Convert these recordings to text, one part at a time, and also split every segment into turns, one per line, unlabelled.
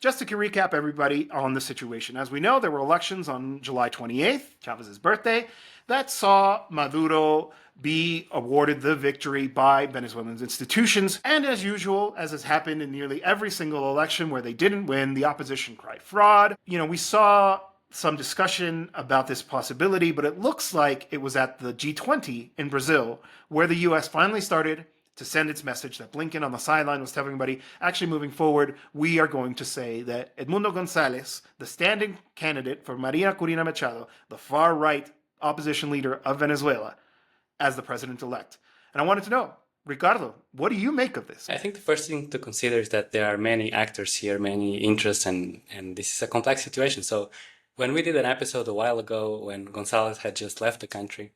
just to recap everybody on the situation. As we know, there were elections on July 28th, Chavez's birthday, that saw Maduro be awarded the victory by Venezuelan institutions. And as usual, as has happened in nearly every single election where they didn't win, the opposition cried fraud. We saw some discussion about this possibility, but it looks like it was at the G20 in Brazil where the US finally started to send its message that Blinken on the sideline was telling everybody, actually moving forward, we are going to say that Edmundo González, the standing candidate for Maria Corina Machado, the far-right opposition leader of Venezuela, as the president-elect. And I wanted to know, Ricardo, what do you make of this?
I think the first thing to consider is that there are many actors here, many interests, and this is a complex situation. So when we did an episode a while ago, when González had just left the country,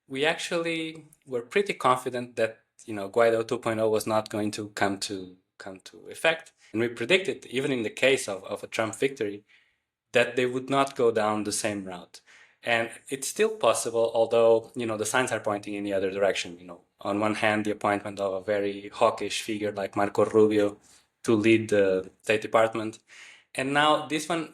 we actually were pretty confident that Guaidó 2.0 was not going to come to effect. And we predicted, even in the case of a Trump victory, that they would not go down the same route. And it's still possible, although, the signs are pointing in the other direction. On one hand, the appointment of a very hawkish figure like Marco Rubio to lead the State Department. And now this one,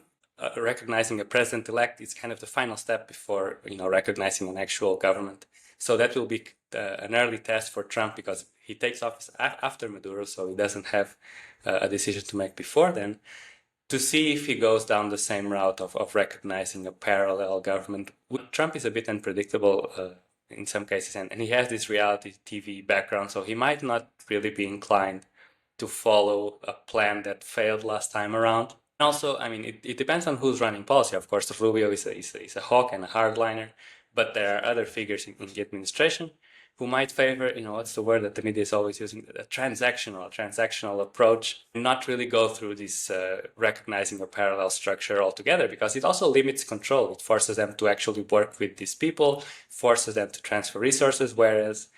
recognizing a president-elect, is kind of the final step before, recognizing an actual government. So that will be an early test for Trump because he takes office after Maduro, so he doesn't have a decision to make before then, to see if he goes down the same route of recognizing a parallel government. Trump is a bit unpredictable in some cases, and he has this reality TV background, so he might not really be inclined to follow a plan that failed last time around. Also, it depends on who's running policy. Of course, Rubio is a hawk and a hardliner, but there are other figures in the administration who might favor, what's the word that the media is always using, a transactional approach, and not really go through this recognizing a parallel structure altogether, because it also limits control. It forces them to actually work with these people, forces them to transfer resources, whereas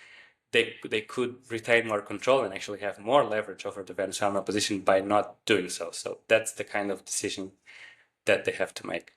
they could retain more control and actually have more leverage over the Venezuelan opposition by not doing so. So that's the kind of decision that they have to make.